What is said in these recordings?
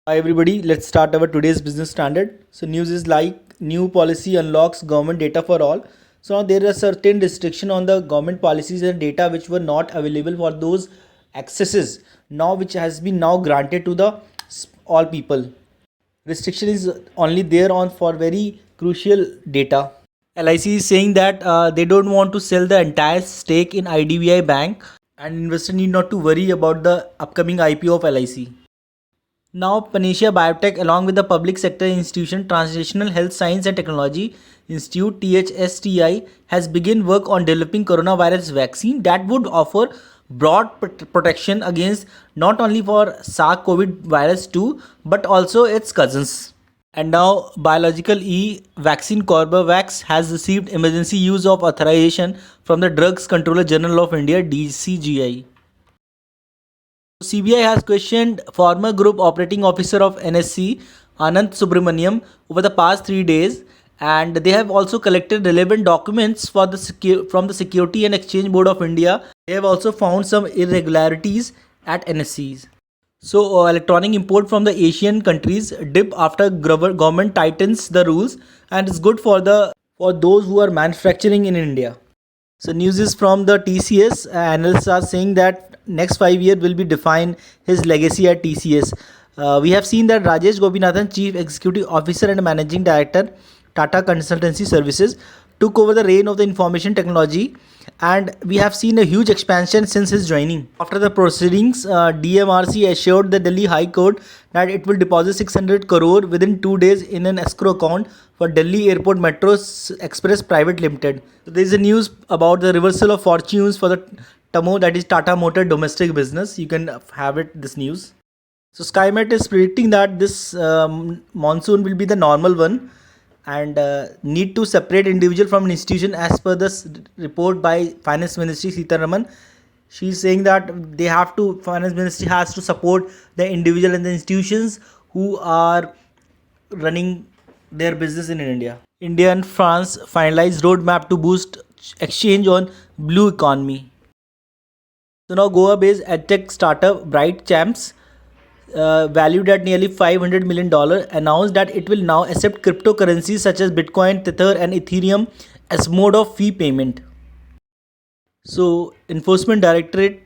Hi everybody, let's start our today's business standard. So news is like new policy unlocks government data for all. So now there are certain restriction on the government policies and data which were not available for those accesses now which has been now granted to the all people. Restriction is only there on for very crucial data. LIC is saying that they don't want to sell the entire stake in IDBI Bank and investor need not to worry about the upcoming IPO of LIC. Now, Panacea Biotech, along with the public sector institution Translational Health Science and Technology Institute (THSTI), has begun work on developing coronavirus vaccine that would offer broad protection against not only for SARS-CoV virus 2 but also its cousins. And now, Biological E vaccine Corbavax has received emergency use of authorization from the Drugs Controller General of India (DCGI). CBI has questioned former group operating officer of NSC, Anant Subramaniam, over the past 3 days, and they have also collected relevant documents for from the Security and Exchange Board of India. They have also found some irregularities at NSCs. So, electronic import from the Asian countries dip after government tightens the rules, and it's good for those who are manufacturing in India. So news is from the TCS. Analysts are saying that next 5 years will be define his legacy at TCS. We have seen that Rajesh Gopinathan, Chief Executive Officer and Managing Director, Tata Consultancy Services, took over the reign of the information technology, and we have seen a huge expansion since his joining. After the proceedings, DMRC assured the Delhi High Court that it will deposit 600 crore within 2 days in an escrow account for Delhi Airport Metro Express Private Limited. So there is a news about the reversal of fortunes for the TMO, that is Tata Motor domestic business. You can have it, this news. So SkyMet is predicting that this monsoon will be the normal one, and need to separate individual from institution as per this report by Finance Ministry Sitaraman. She is saying that Finance Ministry has to support the individual and the institutions who are running their business in India. India and France finalized roadmap to boost exchange on blue economy. So now Goa-based edtech startup Bright Champs, valued at nearly $500 million, announced that it will now accept cryptocurrencies such as Bitcoin, Tether, and Ethereum as mode of fee payment. So, Enforcement Directorate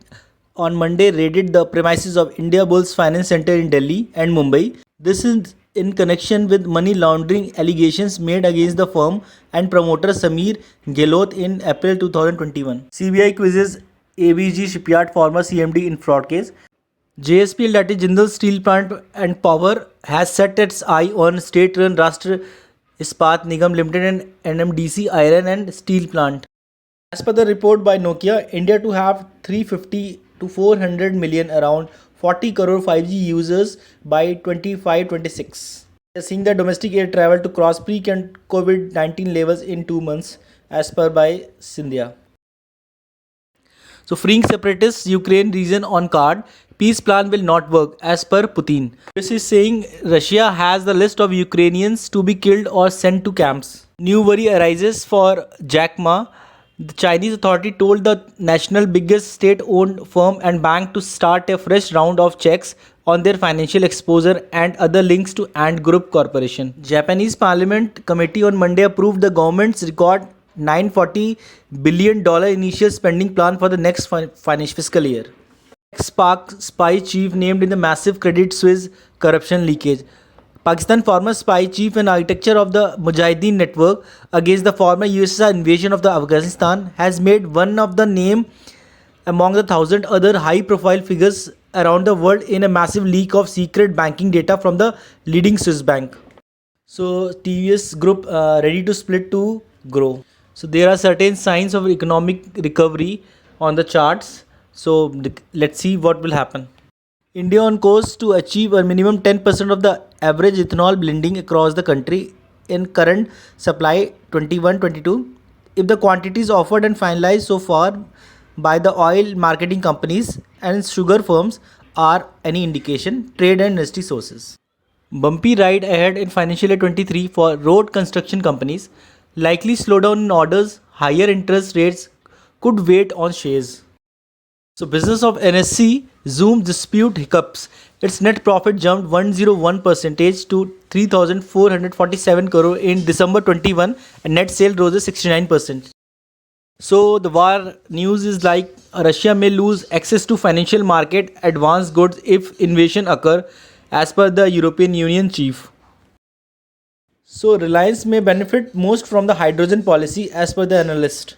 on Monday raided the premises of India Bulls Finance Center in Delhi and Mumbai. This is in connection with money laundering allegations made against the firm and promoter Sameer Gehlot in April 2021. CBI quizzes ABG Shipyard former CMD in fraud case. JSPL, that is Jindal Steel Plant and Power, has set its eye on state-run Rashtra Ispat Nigam Limited and NMDC Iron and Steel Plant. As per the report by Nokia, India to have 350 to 400 million, around 40 crore 5G users by 25-26. We are seeing the domestic air travel to cross pre-COVID-19 levels in 2 months, as per by Scindia. So freeing separatists, Ukraine region on card. Peace plan will not work, as per Putin. This is saying Russia has the list of Ukrainians to be killed or sent to camps. New worry arises for Jack Ma. The Chinese authority told the national biggest state-owned firm and bank to start a fresh round of checks on their financial exposure and other links to Ant Group Corporation. Japanese Parliament Committee on Monday approved the government's record $940 billion initial spending plan for the next financial fiscal year. Ex-Pak spy chief named in the massive Credit Suisse corruption leakage. Pakistan former spy chief and architecture of the Mujahideen network against the former USSR invasion of the Afghanistan has made one of the name among the 1,000 other high-profile figures around the world in a massive leak of secret banking data from the leading Swiss bank. So TVS Group ready to split to grow. So there are certain signs of economic recovery on the charts. So let's see what will happen. India on course to achieve a minimum 10% of the average ethanol blending across the country in current supply 21-22. If the quantities offered and finalized so far by the oil marketing companies and sugar firms are any indication, trade and industry sources. Bumpy ride ahead in financial year 23 for road construction companies. Likely slowdown in orders, higher interest rates could weigh on shares. So business of NSC, Zoom dispute hiccups. Its net profit jumped 101% to 3,447 crore in December 21 and net sale rose 69%. So the war news is like Russia may lose access to financial market advanced goods if invasion occur as per the European Union chief. So Reliance may benefit most from the hydrogen policy as per the analyst.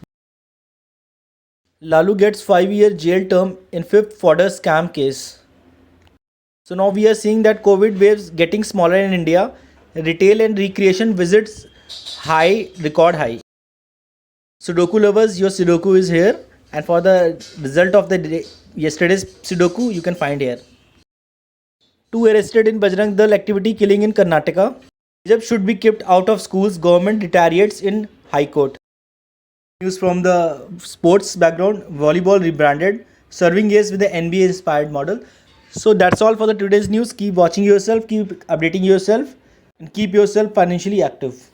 Lalu gets 5-year jail term in fifth fodder scam case. So now we are seeing that COVID waves getting smaller in India. Retail and recreation visits high, record high. Sudoku lovers, your Sudoku is here. And for the result of the day, yesterday's Sudoku, you can find here. 2 arrested in Bajrang Dal activity killing in Karnataka. Hijab should be kept out of schools. Government retaliates in High Court. News from the sports background. Volleyball rebranded. Serving yes with the NBA inspired model. So that's all for the today's news. Keep watching yourself, keep updating yourself, and keep yourself financially active.